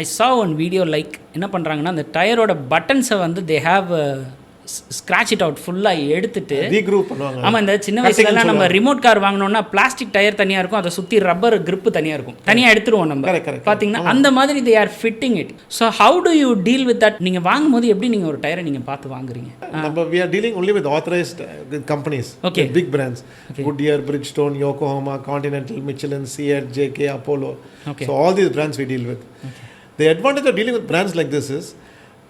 I saw one video like என்ன பண்ணுறாங்கன்னா அந்த டயரோட பட்டன்ஸை வந்து they have scratch it out ஃபுல்லாக எடுத்துட்டு ரீக்ரூவ் பண்ணுவாங்க. ஆமாம், இந்த சின்ன வயசுலலாம் நம்ம ரிமோட் கார் வாங்கினோம்னா பிளாஸ்டிக் டயர் தனியாக இருக்கும், அதை சுற்றி ரப்பர் கிரிப்பு தனியாக இருக்கும், தனியாக எடுத்துருவோம் நம்ம. பார்த்தீங்கன்னா அந்த மாதிரி they are fitting it. So how to you deal with that? நீங்கள் வாங்கும்போது எப்படி நீங்கள் ஒரு டயரை நீங்கள் பார்த்து வாங்குறீங்க? நம்ம we are dealing only with authorized companies, okay, big brands, Goodyear, Bridgestone, Yokohama, Continental, Michelin, Tyre, JK, Apollo. Okay. So all these brands we deal with. Okay. The advantage of dealing with brands like this is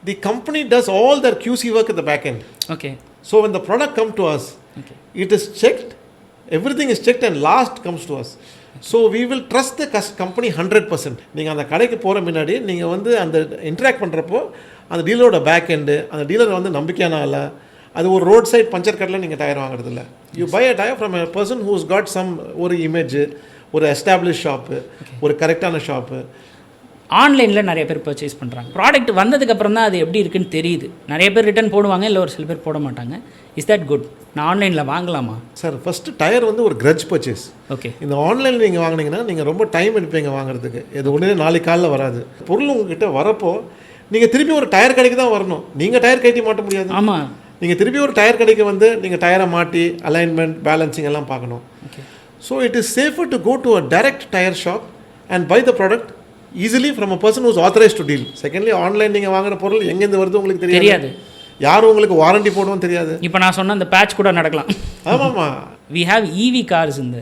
the company does all their QC work at the back end. Okay. So when the product comes to us, okay, it is checked, everything is checked and last comes to us. Okay. So we will trust the company 100%. நீங்கள் அந்த கடைக்கு போகிற முன்னாடி நீங்கள் வந்து அந்த interact பண்ணுறப்போ அந்த டீலரோட பேக் எண்டு, அந்த டீலர் வந்து நம்பிக்கையான ஆளா, அது ஒரு ரோட் சைட் பஞ்சர் கடையில் நீங்கள் டயர் வாங்குறது இல்லை. You buy a tyre from a person who's got some ஒரு இமேஜ், ஒரு எஸ்டாப்ளிஷ் ஷாப்பு, ஒரு கரெக்டான ஷாப்பு. ஆன்லைனில் நிறைய பேர் பர்ச்சேஸ் பண்ணுறாங்க. ப்ராடக்ட் வந்ததுக்கப்புறம் தான் அது எப்படி இருக்குன்னு தெரியுது. நிறைய பேர் ரிட்டர்ன் போடுவாங்க, இல்லை ஒரு சில பேர் போட மாட்டாங்க. Is that good? நான் ஆன்லைனில் வாங்கலாமா? சார், ஃபஸ்ட்டு டயர் வந்து ஒரு கிரட்ஜ் பர்ச்சேஸ். ஓகே. இந்த ஆன்லைனில் நீங்கள் வாங்கினீங்கன்னா நீங்கள் ரொம்ப டைம் எடுப்பீங்க வாங்குறதுக்கு. இது ஒன்றே நாளைக்கு காலில் வராது. பொருள் உங்ககிட்ட வரப்போ நீங்கள் திருப்பி ஒரு டயர் கடைக்கு தான் வரணும். நீங்கள் டயர் கட்டி மாட்ட முடியாது. ஆமாம், நீங்கள் திருப்பி ஒரு டயர் கடைக்கு வந்து நீங்கள் டயரை மாட்டி அலைன்மெண்ட், பேலன்சிங் எல்லாம் பார்க்கணும். Okay. So it is safer to go to a direct tyre shop and buy the product easily from a person who is authorized to deal. Secondly, online நீங்கள் வாங்குற பொருள் எங்கேருந்து வருது உங்களுக்கு தெரியாது. யாரும் உங்களுக்கு வாரண்டி போடுவோம் தெரியாது. இப்போ நான் சொன்ன அந்த பேட்ச் கூட நடக்கலாம். ஆமாம்மா. we have EV cars இந்த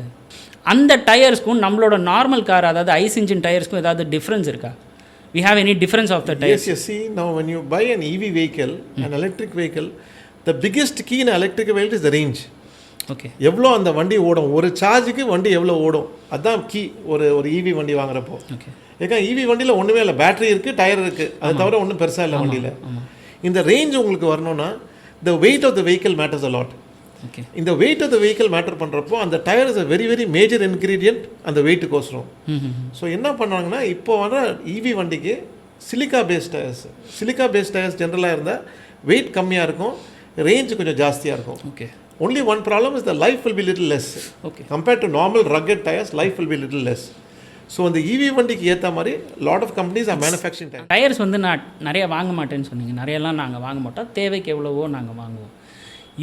அந்த டயர்ஸ்க்கும் நம்மளோட நார்மல் கார், அதாவது ஐஸ் இன்ஜின் டயர்ஸ்க்கும் ஏதாவது டிஃப்ரென்ஸ் இருக்கா? we have any difference of the tires? Yes, see, now when you buy an EV vehicle, an electric vehicle, the biggest key in electric vehicle is the range. Okay. எவ்வளோ அந்த வண்டி ஓடும், ஒரு சார்ஜுக்கு வண்டி எவ்வளோ ஓடும், அதுதான் கீ. ஒரு EV வண்டி வாங்குறப்போ. ஓகே. ஏன்னா EV வண்டியில் ஒன்றுமே இல்லை, பேட்டரி இருக்குது, டயர் இருக்குது, அது தவிர ஒன்றும் பெருசாக இல்லை வண்டியில். இந்த ரேஞ்ச் உங்களுக்கு வரணும்னா the weight of the vehicle matters a lot. Okay. இந்த weight of the vehicle matter பண்ணுறப்போ அந்த tyre is a very very major ingredient அந்த வெயிட்டுக்கோசரம். ஸோ என்ன பண்ணுறாங்கன்னா இப்போ வர EV வண்டிக்கு சிலிக்கா பேஸ்ட் டயர்ஸ் ஜென்ரலாக இருந்தால் வெயிட் கம்மியாக இருக்கும், ரேஞ்சு கொஞ்சம் ஜாஸ்தியாக இருக்கும். Okay. Only one problem is the life will be little less. Okay. Compared to normal rugged tires, life will be little less. So அந்த EV வண்டிக்கு ஏற்ற மாதிரி lot of companies are manufacturing tires. Tyres வந்து நான் நிறைய வாங்க மாட்டேன்னு சொன்னீங்க. நிறையெல்லாம் நாங்கள் வாங்க மாட்டோம், தேவைக்கு எவ்வளவோ நாங்கள் வாங்குவோம்.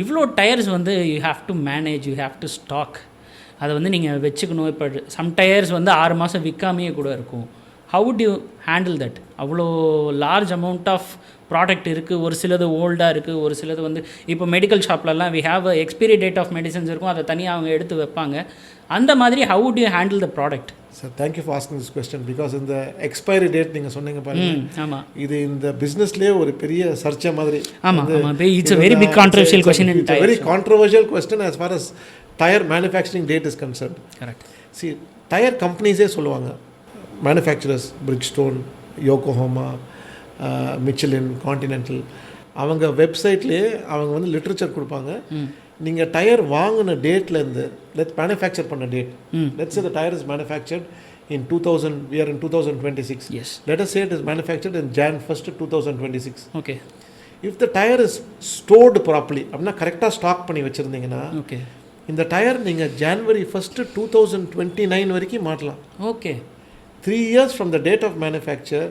இவ்வளோ டயர்ஸ் வந்து you have to manage, you have to stock. அதை வந்து நீங்கள் வச்சுக்கணும். இப்போ சம் டயர்ஸ் வந்து 6 மாதம் விற்காமையே கூட இருக்கும். How would you handle that? அவ்வளோ லார்ஜ் அமௌண்ட் ஆஃப் ப்ராடக்ட் இருக்குது. ஒரு சிலது ஓல்டாக இருக்குது, ஒரு சிலது வந்து இப்போ மெடிக்கல் ஷாப்லலாம் we have expiry date of medicines இருக்கும், அதை தனியாக அவங்க எடுத்து வைப்பாங்க. அந்த மாதிரி how would you handle the product? Sir, thank you for asking this question. Because இந்த எக்ஸ்பைரி டேட் நீங்கள் சொன்னீங்க பாருங்க. ஆமாம், இது இந்த பிஸ்னஸ்லேயே ஒரு பெரிய சர்ச்சை மாதிரி. ஆமாம், it's a very big controversial question in tires. Very controversial question as far as tire manufacturing date is concerned. Correct. See, tire companies சொல்லுவாங்க, manufacturers, Bridgestone, Yokohama, Michelin, Continental, அவங்க வெப்சைட்லேயே அவங்க வந்து லிட்ரேச்சர் கொடுப்பாங்க. நீங்கள் டயர் வாங்கின டேட்லேருந்து மேனுஃபேக்சர் பண்ண date, let's say the tyre is manufactured in 2000, we are in 2026. Yes. Let us say it is manufactured in Jan 1st, 2026. Okay. If the tire is stored properly, அப்படின்னா கரெக்டாக stock பண்ணி வச்சுருந்தீங்கன்னா, okay, இந்த tyre நீங்கள் January 1st, 2029 வரைக்கும் மாட்டலாம். Okay. 3 years from the date of manufacture,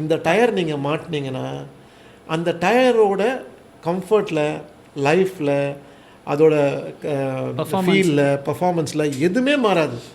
இந்த tyre நீங்கள் மாட்டினீங்கன்னா அந்த டயரோட கம்ஃபர்ட்டில், லைஃப்பில், அதோட ஃபீலில், பர்ஃபார்மன்ஸில் எதுவுமே மாறாது.